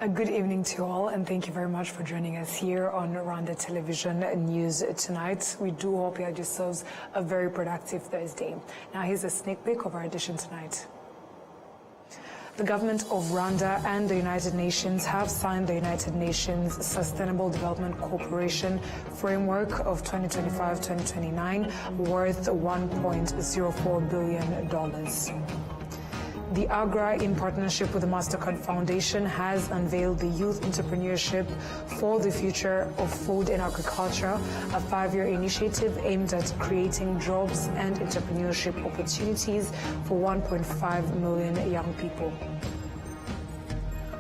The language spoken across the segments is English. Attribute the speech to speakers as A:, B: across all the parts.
A: A good evening to you all, and thank you very much for joining us here on Rwanda Television News tonight. We do hope you had yourselves a very productive Thursday. Now here's a sneak peek of our edition tonight. The government of Rwanda and the United Nations have signed the United Nations Sustainable Development Cooperation Framework of 2025-2029 worth $1.04 billion. The AGRA, in partnership with the MasterCard Foundation, has unveiled the Youth Entrepreneurship for the Future of Food and Agriculture, a 5-year initiative aimed at creating jobs and entrepreneurship opportunities for 1.5 million young people.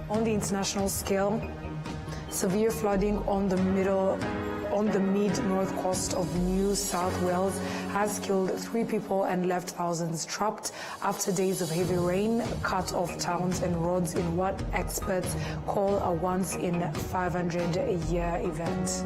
A: On the international scale, severe flooding on the mid-north coast of New South Wales has killed 3 people and left thousands trapped after days of heavy rain cut off towns and roads in what experts call a once-in-500-year event.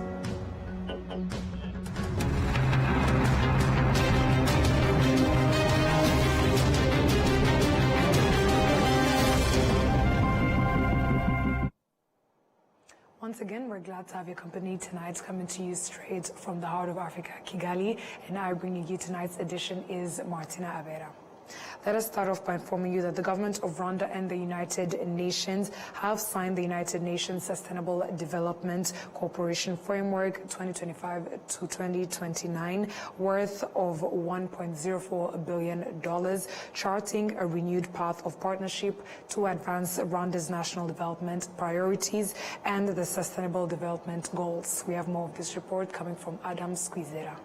A: Once again, we're glad to have your company tonight, coming to you straight from the heart of Africa, Kigali. And now bringing you tonight's edition is Martina Abera. Let us start off by informing you that the government of Rwanda and the United Nations have signed the United Nations Sustainable Development Cooperation Framework 2025 to 2029 worth of $1.04 billion, charting a renewed path of partnership to advance Rwanda's national development priorities and the Sustainable Development Goals. We have more of this report coming from Adam Squizera.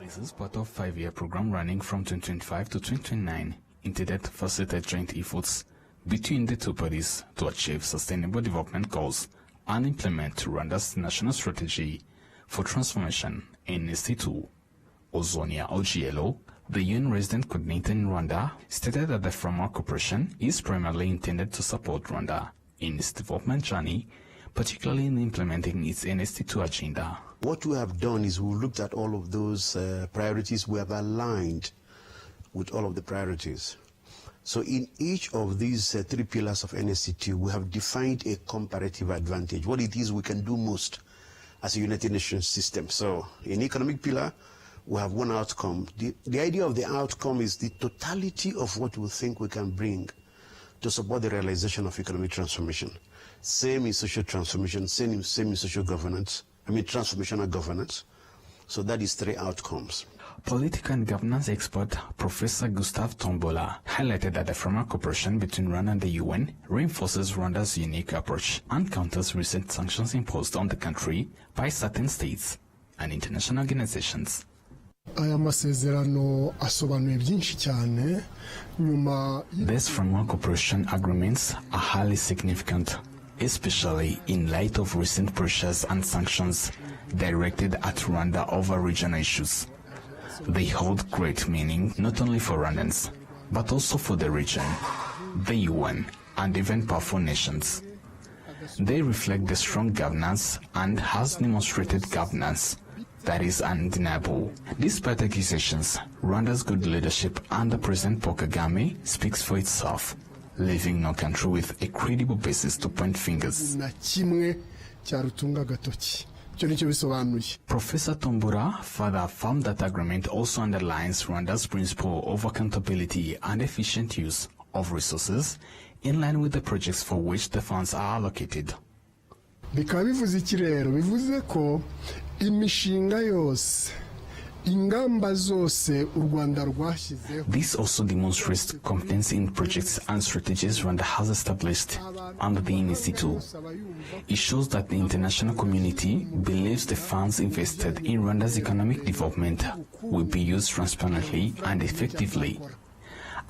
B: This is part of a 5-year program running from 2025 to 2029, intended to facilitate joint efforts between the two parties to achieve sustainable development goals and implement Rwanda's national strategy for transformation in NST2. Ozonia Ogiello, the UN resident coordinator in Rwanda, stated that the framework cooperation is primarily intended to support Rwanda in its development journey, particularly in implementing its NST2 agenda.
C: What we have done is we looked at all of those priorities. We have aligned with all of the priorities. So in each of these 3 pillars of NST2, we have defined a comparative advantage, what it is we can do most as a United Nations system. So in economic pillar, we have one outcome. The idea of the outcome is the totality of what we think we can bring to support the realization of economic transformation. Same in social transformation, same in social governance. Transformational governance. So that is 3 outcomes.
B: Political and governance expert Professor Gustav Tombola highlighted that the framework cooperation between Rwanda and the UN reinforces Rwanda's unique approach and counters recent sanctions imposed on the country by certain states and international organizations. These framework cooperation agreements are highly significant, especially in light of recent pressures and sanctions directed at Rwanda over regional issues. They hold great meaning not only for Rwandans, but also for the region, the UN, and even powerful nations. They reflect the strong governance and has demonstrated governance that is undeniable. Despite accusations, Rwanda's good leadership under President Paul Kagame speaks for itself, leaving no country with a credible basis to point fingers. Professor Tombura further affirmed that agreement also underlines Rwanda's principle of accountability and efficient use of resources in line with the projects for which the funds are allocated. This also demonstrates competence in projects and strategies Rwanda has established under the NST2. It shows that the international community believes the funds invested in Rwanda's economic development will be used transparently and effectively.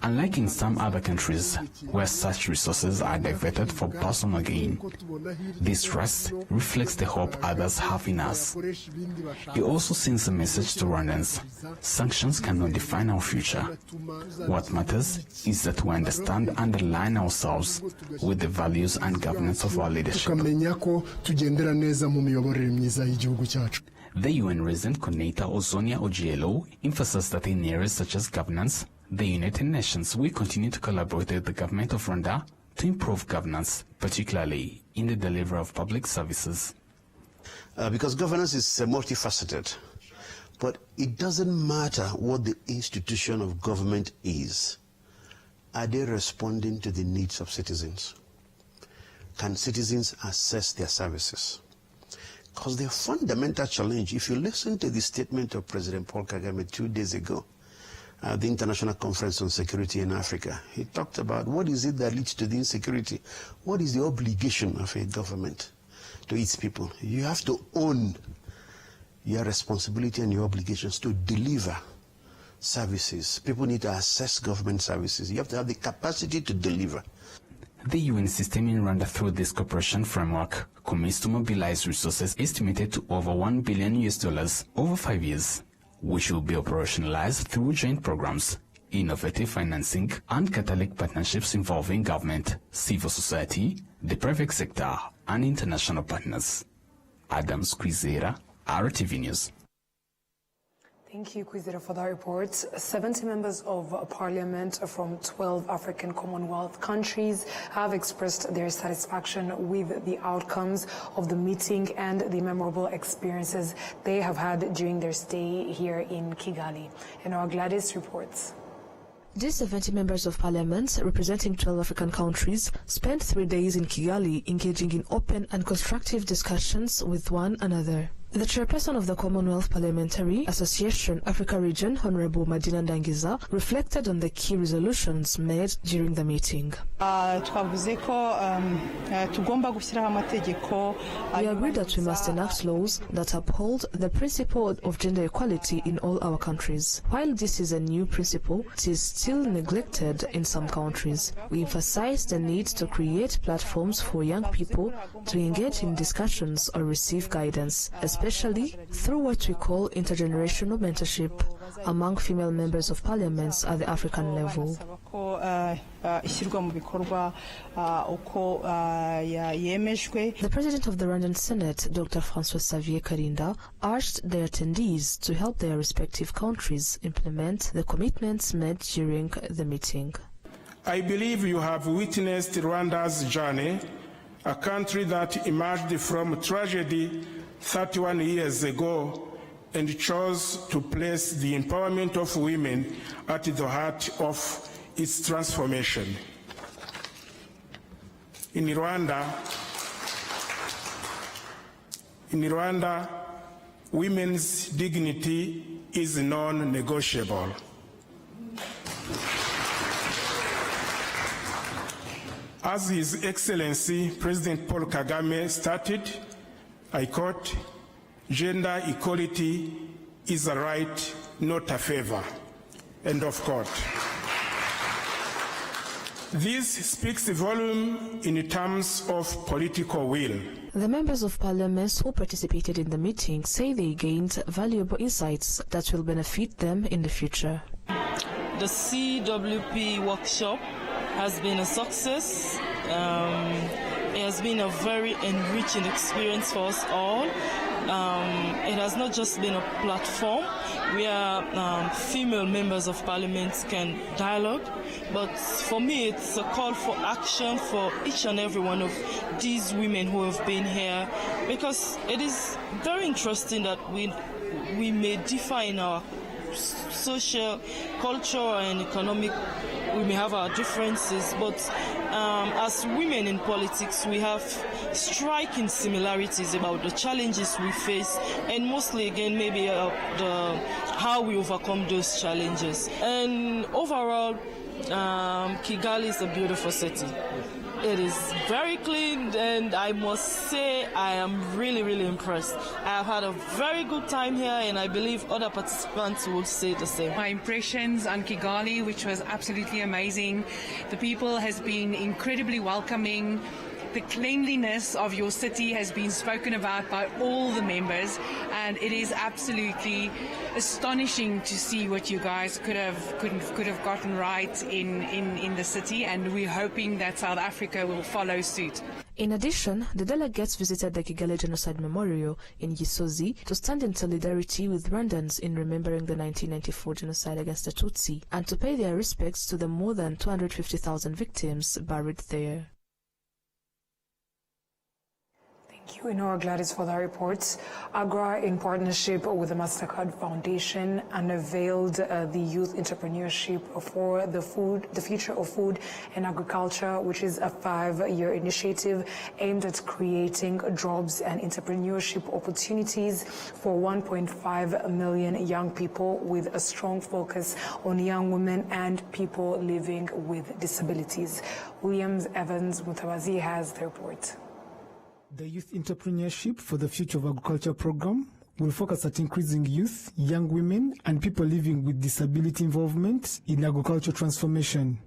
B: Unlike in some other countries where such resources are diverted for personal gain, this trust reflects the hope others have in us. It also sends a message to Rwandans: sanctions cannot define our future. What matters is that we understand and align ourselves with the values and governance of our leadership. The UN resident coordinator Ozonia Ogiello emphasized that in areas such as governance, the United Nations will continue to collaborate with the government of Rwanda to improve governance, particularly in the delivery of public services.
C: Because governance is multifaceted, but it doesn't matter what the institution of government is. Are they responding to the needs of citizens? Can citizens access their services? Because the fundamental challenge, if you listen to the statement of President Paul Kagame 2 days ago, at the International Conference on Security in Africa, he talked about what is it that leads to the insecurity? What is the obligation of a government to its people? You have to own your responsibility and your obligations to deliver services. People need to access government services. You have to have the capacity to deliver.
B: The UN system in Rwanda through this cooperation framework commits to mobilize resources estimated to over $1 billion over 5 years, which will be operationalized through joint programs, innovative financing, and catalytic partnerships involving government, civil society, the private sector, and international partners. Adam Squizera, RwandaTV News.
A: Thank you, Kwizera, for that report. 70 members of parliament from 12 African Commonwealth countries have expressed their satisfaction with the outcomes of the meeting and the memorable experiences they have had during their stay here in Kigali. And our Gladys reports.
D: These 70 members of parliament, representing 12 African countries, spent 3 days in Kigali engaging in open and constructive discussions with one another. The chairperson of the Commonwealth Parliamentary Association Africa Region, Honorable Madina Ndangiza, reflected on the key resolutions made during the meeting. We agreed that we must enact laws that uphold the principle of gender equality in all our countries. While this is a new principle, it is still neglected in some countries. We emphasize the need to create platforms for young people to engage in discussions or receive guidance, especially through what we call intergenerational mentorship among female members of parliaments at the African level. The President of the Rwandan Senate, Dr. François-Xavier Karinda, urged the attendees to help their respective countries implement the commitments made during the meeting.
E: I believe you have witnessed Rwanda's journey, a country that emerged from tragedy 31 years ago and chose to place the empowerment of women at the heart of its transformation. In Rwanda, women's dignity is non-negotiable. As His Excellency President Paul Kagame stated, I quote, "Gender equality is a right, not a favor." End of quote. This speaks volume in terms of political will.
D: The members of parliament who participated in the meeting say they gained valuable insights that will benefit them in the future.
F: The CWP workshop has been a success. It has been a very enriching experience for us all. It has not just been a platform where female members of parliament can dialogue, but for me it's a call for action for each and every one of these women who have been here, because it is very interesting that we may differ in our social, cultural and economic, we may have our differences, but as women in politics we have striking similarities about the challenges we face, and mostly again maybe how we overcome those challenges. And overall, Kigali is a beautiful city. It is very clean, and I must say I am really, really impressed. I have had a very good time here, and I believe other participants will say the same.
G: My impressions on Kigali, which was absolutely amazing. The people has been incredibly welcoming. The cleanliness of your city has been spoken about by all the members, and it is absolutely astonishing to see what you guys could have gotten right in the city, and we're hoping that South Africa will follow suit.
D: In addition, the delegates visited the Kigali Genocide Memorial in Gisozi to stand in solidarity with Rwandans in remembering the 1994 genocide against the Tutsi, and to pay their respects to the more than 250,000 victims buried there.
A: Thank you, Inora Gladys, for that report. AGRA, in partnership with the MasterCard Foundation, unveiled the Youth Entrepreneurship for the Future of Food and Agriculture, which is a 5-year initiative aimed at creating jobs and entrepreneurship opportunities for 1.5 million young people, with a strong focus on young women and people living with disabilities. Williams Evans Mutawazi has the report.
H: The Youth Entrepreneurship for the Future of Agriculture program will focus at increasing youth, young women, and people living with disability involvement in agricultural transformation.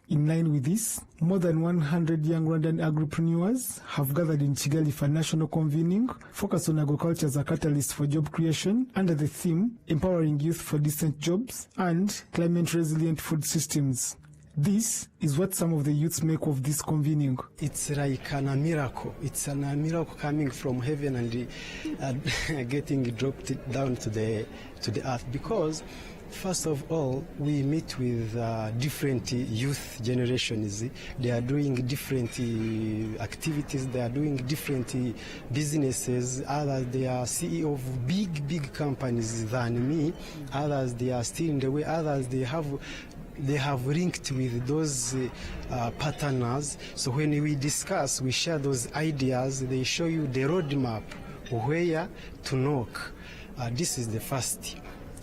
H: In line with this, more than 100 young Rwandan agripreneurs have gathered in Kigali for national convening focused on agriculture as a catalyst for job creation under the theme Empowering Youth for Decent Jobs and Climate-Resilient Food Systems. This is what some of the youths make of this convening.
I: It's like a miracle. It's a miracle coming from heaven and getting dropped down to the earth. Because, first of all, we meet with different youth generations. They are doing different activities. They are doing different businesses. Others, they are CEO of big companies than me. Others, they are still in the way. Others, they have linked with those partners. So when we discuss, we share those ideas. They show you the roadmap where to knock. This is the first.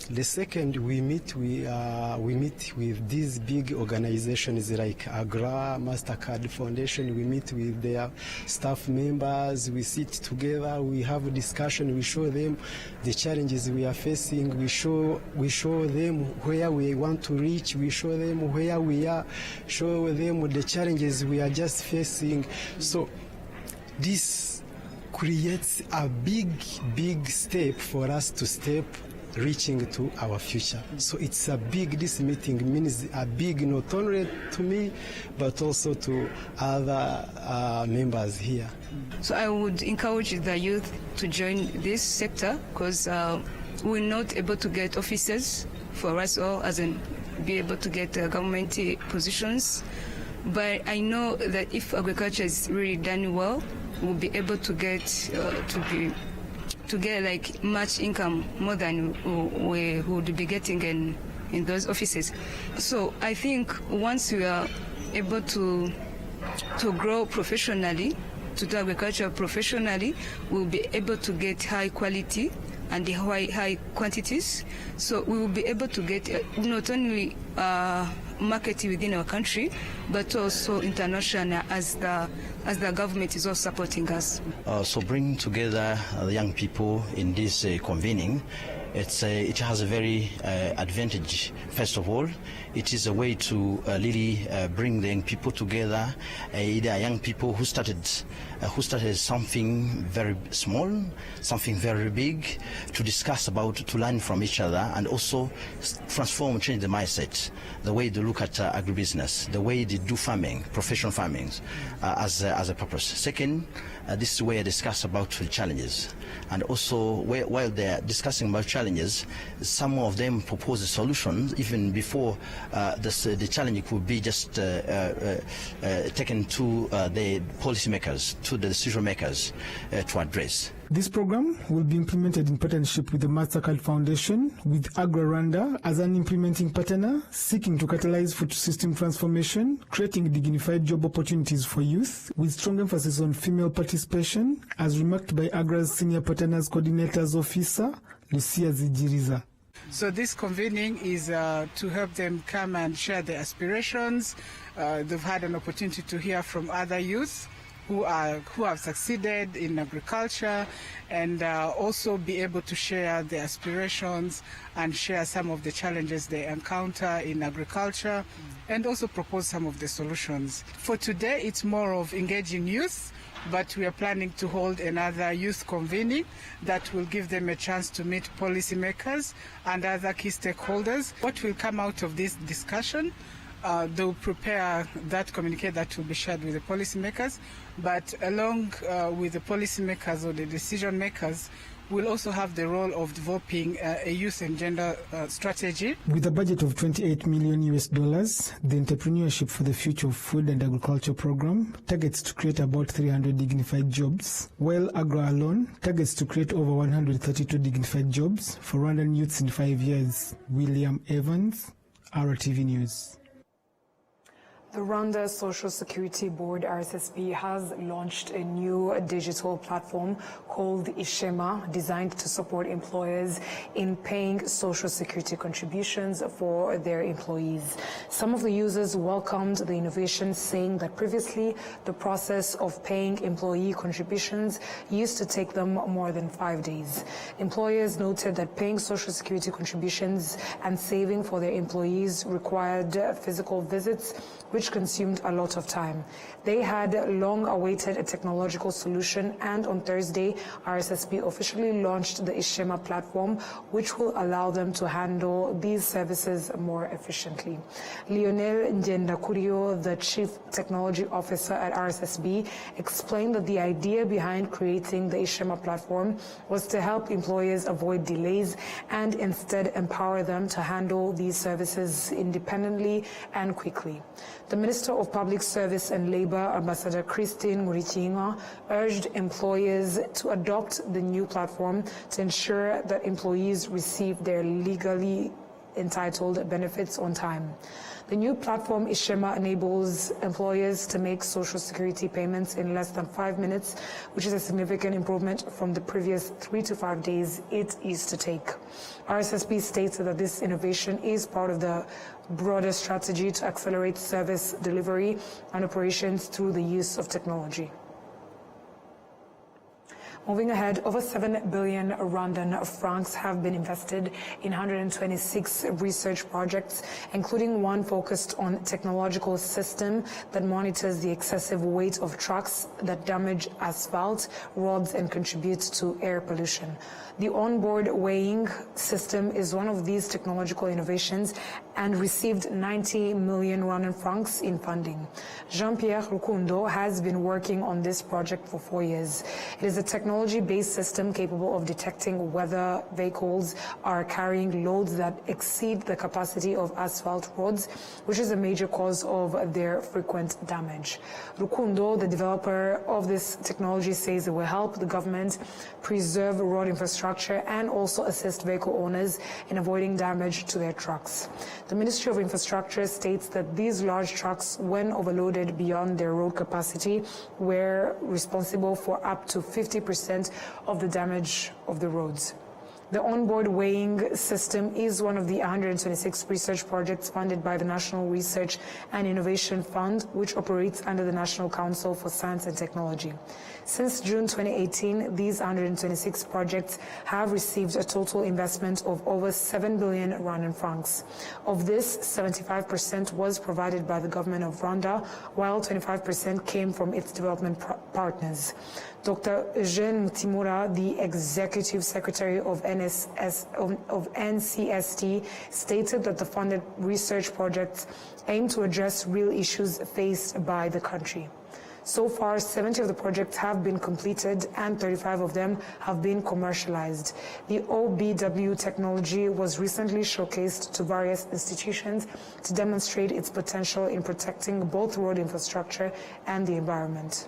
I: The second, we meet with these big organizations like AGRA, MasterCard Foundation. We meet with their staff members. We sit together. We have a discussion. We show them the challenges we are facing. We show them where we want to reach. We show them where we are. Show them the challenges we are just facing. So this creates a big step for us to step reaching to our future. So it's a big, this meeting means a big, not only to me, but also to other members here.
J: So I would encourage the youth to join this sector because we're not able to get offices for us all, as in be able to get government positions. But I know that if agriculture is really done well, we'll be able to get to get like much income more than we would be getting in those offices. So I think once we are able to grow professionally, to do agriculture professionally, we'll be able to get high quality and the high quantities. So we will be able to get not only market within our country, but also international, as the government is also supporting us.
K: So bringing together the young people in this convening, it has a very advantage. First of all, it is a way to really bring the young people together. There are young people who started something very small, something very big, to discuss about, to learn from each other, and also transform, change the mindset, the way they look at agribusiness, the way they do farming, professional farming, as a purpose. Second, this is where they discuss about the challenges, and also while they are discussing about challenges, some of them propose solutions even before the challenge could be just taken to the policymakers, to the decision makers to address.
H: This program will be implemented in partnership with the MasterCard Foundation, with AGRA Rwanda as an implementing partner, seeking to catalyze food system transformation, creating dignified job opportunities for youth, with strong emphasis on female participation, as remarked by AGRA's Senior Partners Coordinators Officer, Lucia Zijiriza.
L: So this convening is to help them come and share their aspirations. They've had an opportunity to hear from other youth who have succeeded in agriculture, and also be able to share their aspirations and share some of the challenges they encounter in agriculture, and also propose some of the solutions. For today, it's more of engaging youth, but we are planning to hold another youth convening that will give them a chance to meet policymakers and other key stakeholders. What will come out of this discussion, they'll prepare that communique that will be shared with the policymakers, but along with the policymakers or the decision makers, will also have the role of developing a youth and gender strategy.
H: With a budget of $28 million, the Entrepreneurship for the Future of Food and Agriculture program targets to create about 300 dignified jobs, while Agro alone targets to create over 132 dignified jobs for Rwandan youths in 5 years. William Evans, RwandaTV News.
A: The Rwanda Social Security Board, RSSB, has launched a new digital platform called Ishema, designed to support employers in paying social security contributions for their employees. Some of the users welcomed the innovation, saying that previously the process of paying employee contributions used to take them more than 5 days. Employers noted that paying social security contributions and saving for their employees required physical visits, which consumed a lot of time. They had long awaited a technological solution, and on Thursday, RSSB officially launched the Ishema platform, which will allow them to handle these services more efficiently. Lionel Njendakurio, the Chief Technology Officer at RSSB, explained that the idea behind creating the Ishema platform was to help employers avoid delays and instead empower them to handle these services independently and quickly. The Minister of Public Service and Labor, Ambassador Christine Murichinga, urged employers to adopt the new platform to ensure that employees receive their legally entitled benefits on time. The new platform, Ishema, enables employers to make social security payments in less than 5 minutes, which is a significant improvement from the previous 3 to 5 days it used to take. RSSB states that this innovation is part of the broader strategy to accelerate service delivery and operations through the use of technology. Moving ahead, over 7 billion Rwandan francs have been invested in 126 research projects, including one focused on technological system that monitors the excessive weight of trucks that damage asphalt, roads, and contribute to air pollution. The onboard weighing system is one of these technological innovations and received 90 million Rwandan francs in funding. Jean-Pierre Rukundo has been working on this project for 4 years. It is a technology-based system capable of detecting whether vehicles are carrying loads that exceed the capacity of asphalt roads, which is a major cause of their frequent damage. Rukundo, the developer of this technology, says it will help the government preserve road infrastructure and also assist vehicle owners in avoiding damage to their trucks. The Ministry of Infrastructure states that these large trucks, when overloaded beyond their road capacity, were responsible for up to 50% of the damage of the roads. The onboard weighing system is one of the 126 research projects funded by the National Research and Innovation Fund, which operates under the National Council for Science and Technology. Since June 2018, these 126 projects have received a total investment of over 7 billion Rwandan francs. Of this, 75% was provided by the government of Rwanda, while 25% came from its development partners. Dr. Eugene Mutimura, the Executive Secretary of NCST, stated that the funded research projects aim to address real issues faced by the country. So far, 70 of the projects have been completed and 35 of them have been commercialized. The OBW technology was recently showcased to various institutions to demonstrate its potential in protecting both road infrastructure and the environment.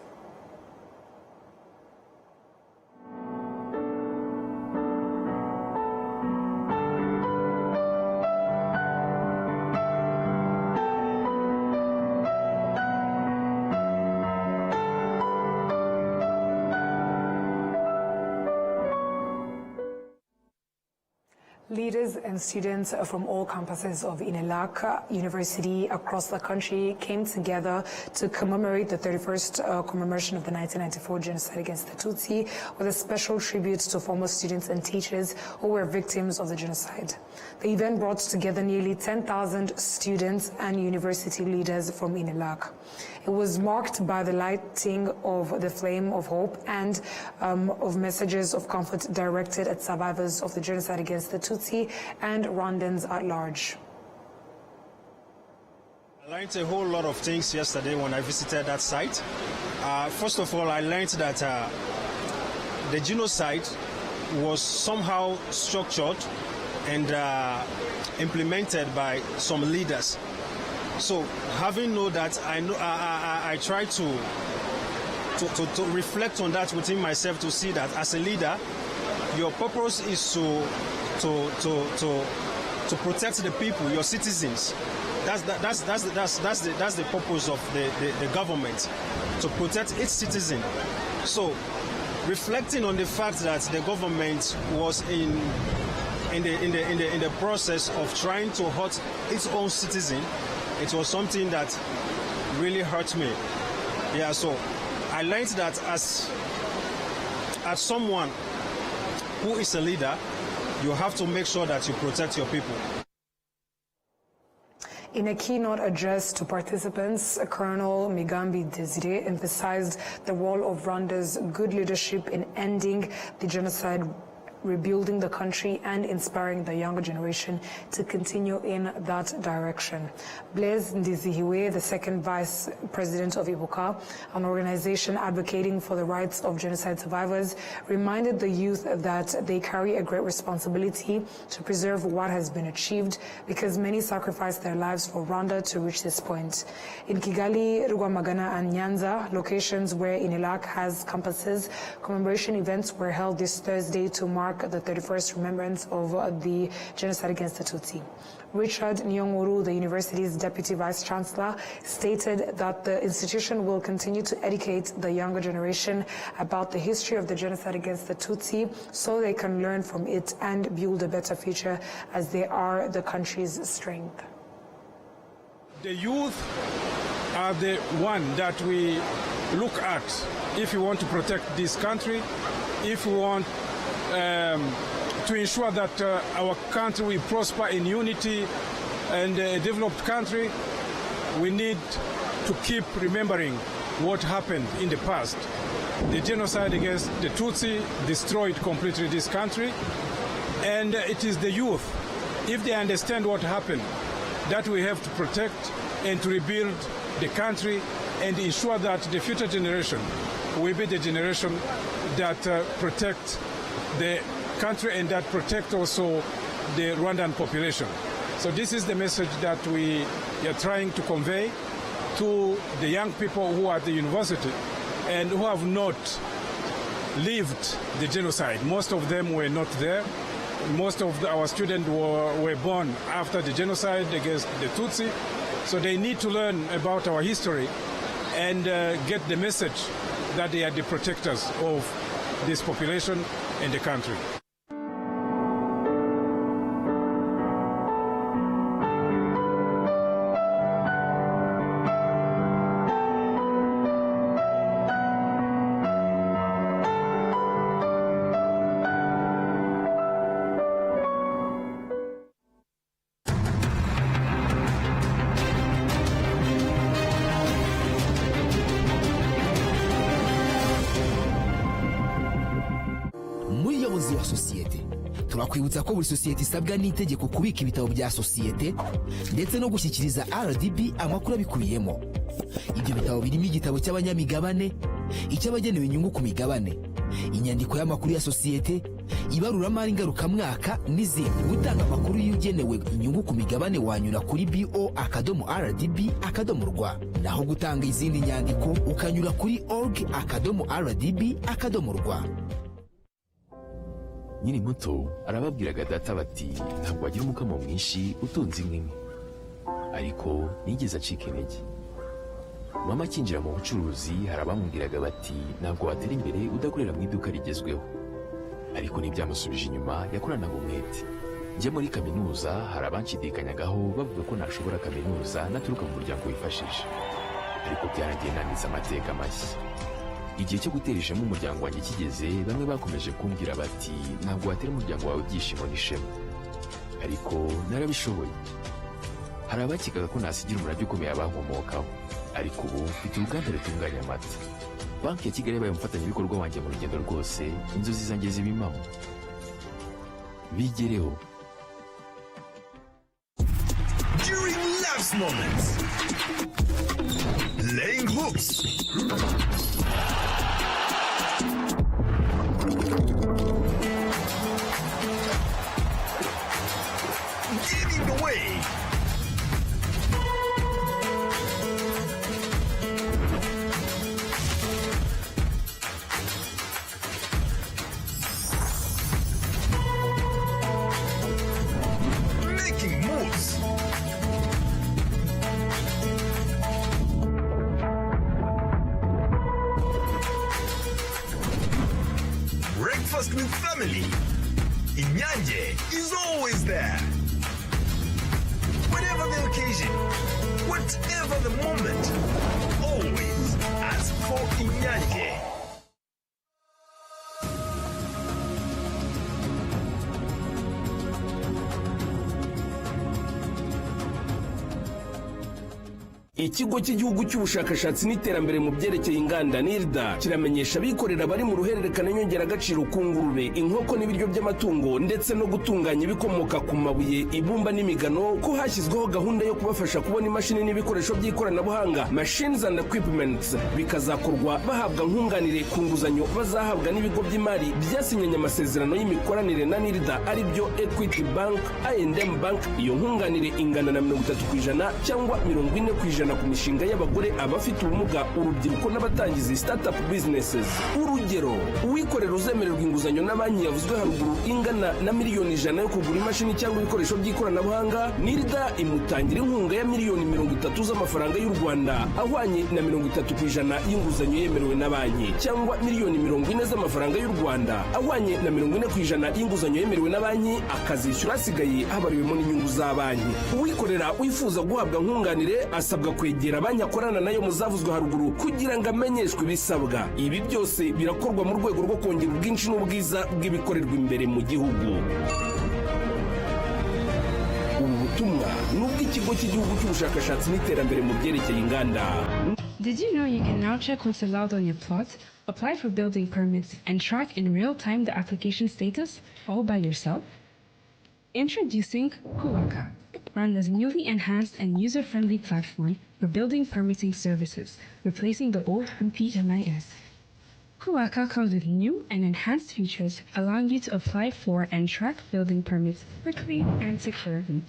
A: Leaders and students from all campuses of Inelak University across the country came together to commemorate the 31st commemoration of the 1994 genocide against the Tutsi, with a special tribute to former students and teachers who were victims of the genocide. The event brought together nearly 10,000 students and university leaders from Inelak. It was marked by the lighting of the flame of hope and of messages of comfort directed at survivors of the genocide against the Tutsi and Rwandans at large.
M: I learned a whole lot of things yesterday when I visited that site. First of all, I learned that the genocide was somehow structured and implemented by some leaders. So having known that, I try to reflect on that within myself, to see that as a leader, your purpose is to protect the people, your citizens. That's the purpose of the government, to protect its citizen. So, reflecting on the fact that the government was in the process of trying to hurt its own citizen, it was something that really hurt me. Yeah, so I learned that as someone who is a leader, you have to make sure that you protect your people.
A: In a keynote address to participants, Colonel Migambi Desire emphasized the role of Rwanda's good leadership in ending the genocide, rebuilding the country, and inspiring the younger generation to continue in that direction. Blaise Ndizihiwe, the second vice president of Ibuka, an organization advocating for the rights of genocide survivors, reminded the youth that they carry a great responsibility to preserve what has been achieved, because many sacrificed their lives for Rwanda to reach this point. In Kigali, Rwamagana, and Nyanza, locations where Inilak has campuses, commemoration events were held this Thursday to mark the 31st remembrance of the genocide against the Tutsi. Richard Nyonguru, the university's deputy vice-chancellor, stated that the institution will continue to educate the younger generation about the history of the genocide against the Tutsi so they can learn from it and build a better future, as they are the country's strength.
E: The youth are the one that we look at if we want to protect this country, if we want to ensure that our country will prosper in unity and a developed country. We need to keep remembering what happened in the past. The genocide against the Tutsi destroyed completely this country, and it is the youth, if they understand what happened, that we have to protect and to rebuild the country and ensure that the future generation will be the generation that protect the country and that protect also the Rwandan population. So this is the message that we are trying to convey to the young people who are at the university and who have not lived the genocide. Most of them were not there. Most of our students were born after the genocide against the Tutsi. So they need to learn about our history and get the message that they are the protectors of this population and the country.
N: wa sosiyete turakwibutsa ko buri sosiyete isabwa n'itegeko kubika ibitabo bya sosiyete ndetse no gushyikiriza RDB amakuru abikubiyemo. Ibyo bitabo birimo igitabo cy'abanyamigabane, icy'abagenewe inyungu ku migabane, inyandiko y'amakuru ya sosiyete, ibaruramari ngarukamwaka n'izindi. Gutanga amakuru y'ugenewe inyungu ku migabane wanyura kuri bo.rdb.rw, naho gutanga izindi nyandiko ukanyura kuri org.rdb.rw.
O: Nyiri muto arababwiraga data bati ntabwo wagira umukamo mwinshi utunze inka imwe, ariko nigeze acika intege. Mama akinjira mu bucuruzi harabamubwiraga bati ntabwo watera imbere udakorera mu iduka rigezweho, ariko ntibyamusubije inyuma, yakoranaga umwete. Njya muri kaminuza harabanshidikanyagaho bavuga ko nashobora kaminuza naturuka mu muryango wifashije, ariko byaragiye nanditse amateka mashya. Igihe cyo gutera ishema umuryango wanjye kigeze, bamwe bakomeje kumbwira bati ntabwo watera umuryango wawe ibyishimo n'ishema, ariko narabishoboye. Hari abakekaga ko nasigira umurage ukomeye abankomokaho, ariko ubu mfite uruganda rutunganya amata. Banki ya Kigali yabaye umufatanyabikorwa wanjye mu rugendo rwose, inzozi zanjye ziba impamo. Bigereho.
P: During life's moments, laying hooks, breakfast with family, Inyanje is always there. Whatever the occasion, whatever the moment, always ask for Inyanje.
Q: Ikigo cy'igihugu cy'ubushakashatsi n'iterambere mu byerekeye inganda NIRDA kiramenyesha abikorera bari mu ruhererekane nyongeragaciro ku ngurube, inkoko n'ibiryo by'amatungo ndetse no gutunganya ibikomoka ku mabuye, ibumba n'imigano ko hashyizweho gahunda yo kubafasha kubona imashini n'ibikoresho by'ikoranabuhanga machines and equipments, bikazakorwa bahabwa nkunganire ku nguzanyo bazahabwa n'ibigo by'imari byasinyanye amasezerano y'imikoranire na NIRDA ari byo Equity Bank, I&M Bank. Iyo nkunganire ingana na 30% cyangwa 40% ku mishinga y'abagore, abafite ubumuga, urubyiruko n'abatangiza startup businesses. Urugero, uwikorera uzemererwa inguzanyo na banki yavuzwe haruguru ingana na miliyoni 100 yo kugura imashini cyangwa ibikoresho by'ikoranabuhanga, NIRDA imutangira inkunga ya miliyoni 30 z'amafaranga y'u Rwanda ahwanye na 30% y'inguzanyo yemerewe na banki, cyangwa miliyoni 40 z'amafaranga y'u Rwanda ahwanye na 40% y'inguzanyo yemerewe na banki, akazishyura asigaye habariwemo n'inyungu za banki. Uwikorera wifuza guhabwa nkunganire asabwa kwegera banki akorana nayo muzavuzwe haruguru kugira ngo amenyeshwe ibisabwa. Ibi byose birakorwa mu rwego rwo kongera ubwinshi n'ubwiza bw'ibikorerwa imbere mu gihugu. Ubu butumwa n'ubw'ikigo cy'igihugu cy'ubushakashatsi n'iterambere mu byerekeye inganda.
R: Did you know you can now check what's allowed on your plot, apply for building permits, and track in real time the application status all by yourself? Introducing Kuwaka, Rwanda's newly enhanced and user-friendly platform for building permitting services, replacing the old PMIS. Kuwaka comes with new and enhanced features, allowing you to apply for and track building permits quickly and securely.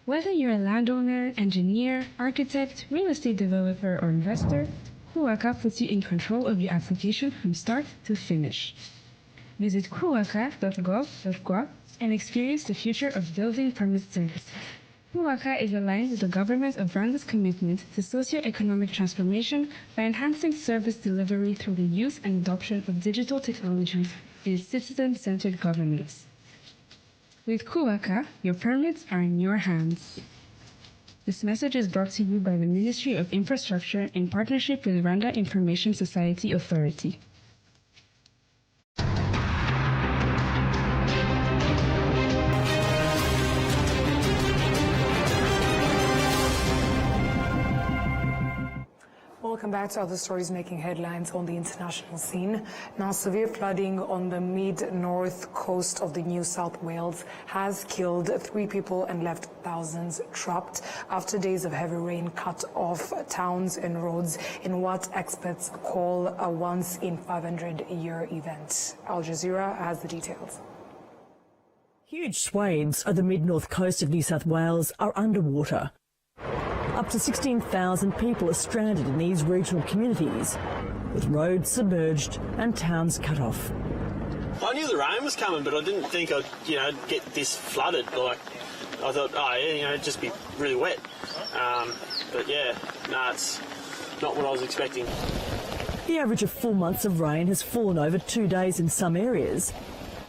R: Whether you're a landowner, engineer, architect, real estate developer, or investor, Kuwaka puts you in control of your application from start to finish. Visit kuwaka.gov.gwa and experience the future of building permit services. Kuwaka is aligned with the government of Rwanda's commitment to socio-economic transformation by enhancing service delivery through the use and adoption of digital technologies in citizen-centered governance. With Kuwaka, your permits are in your hands. This message is brought to you by the Ministry of Infrastructure in partnership with Rwanda Information Society Authority.
A: Welcome back to other stories making headlines on the international scene. Now, severe flooding on the mid-north coast of the New South Wales has killed 3 people and left thousands trapped after days of heavy rain cut off towns and roads in what experts call a once-in-500-year event. Al Jazeera has the details.
S: Huge swathes of the mid-north coast of New South Wales are underwater. Up to 16,000 people are stranded in these regional communities, with roads submerged and towns cut off.
T: I knew the rain was coming, but I didn't think I'd, get this flooded. Like, I thought, it'd just be really wet. But yeah, it's not what I was expecting.
S: The average of 4 months of rain has fallen over 2 days in some areas,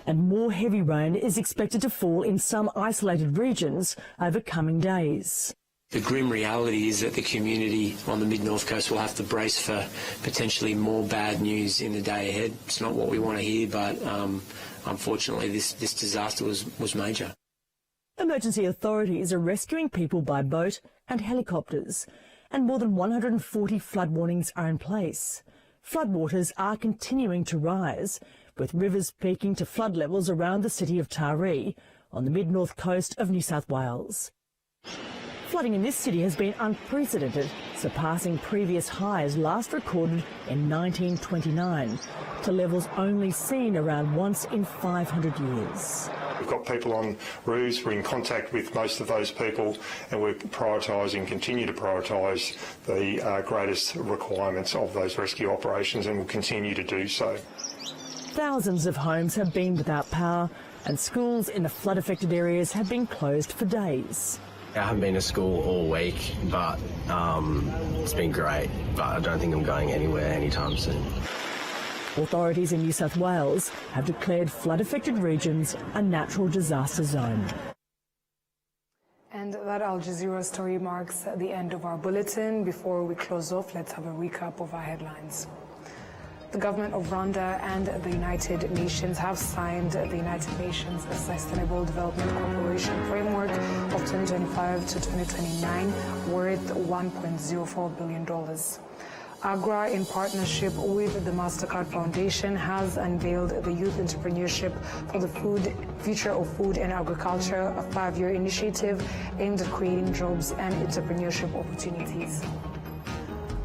S: and more heavy rain is expected to fall in some isolated regions over coming days.
U: The grim reality is that the community on the mid-north coast will have to brace for potentially more bad news in the day ahead. It's not what we want to hear, but unfortunately this disaster was major.
S: Emergency authorities are rescuing people by boat and helicopters, and more than 140 flood warnings are in place. Floodwaters are continuing to rise, with rivers peaking to flood levels around the city of Taree on the mid-north coast of New South Wales. Flooding in this city has been unprecedented, surpassing previous highs last recorded in 1929 to levels only seen around once in 500 years.
V: We've got people on roofs, we're in contact with most of those people, and we're prioritising, continue to prioritise the greatest requirements of those rescue operations, and will continue to do so.
S: Thousands of homes have been without power, and schools in the flood-affected areas have been closed for days.
W: I haven't been to school all week, but it's been great, but I don't think I'm going anywhere anytime soon.
S: Authorities in New South Wales have declared flood-affected regions a natural disaster zone.
A: And that Al Jazeera story marks the end of our bulletin. Before we close off, let's have a recap of our headlines. The government of Rwanda and the United Nations have signed the United Nations Sustainable Development Cooperation Framework of 2025 to 2029 worth $1.04 billion. AGRA, in partnership with the MasterCard Foundation, has unveiled the Youth Entrepreneurship for the Future of Food and Agriculture, a 5-year initiative aimed at creating jobs and entrepreneurship opportunities.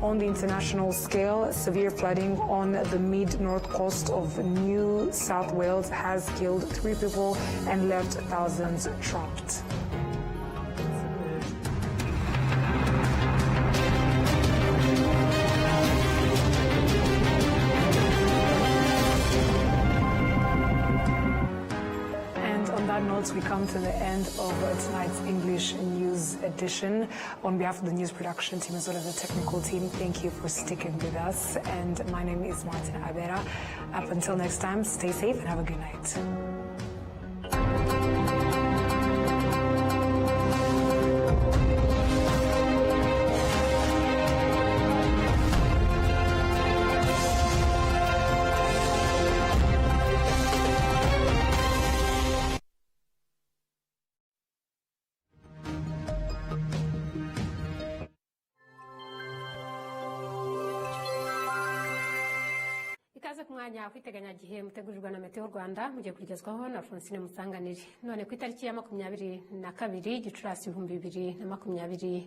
A: On the international scale, severe flooding on the mid-north coast of New South Wales has killed 3 people and left thousands trapped. We come to the end of tonight's English news edition. On behalf of the news production team as well as the technical team, thank you for sticking with us. And my name is Martina Abera. Up until next time, stay safe and have a good night.
B: ikaze ku mwanya w'iteganyagihe mutegurirwa na Meteo Rwanda mugiye kugezwaho na Francine Musanganire. None ku itariki ya 22 Gicurasi 2025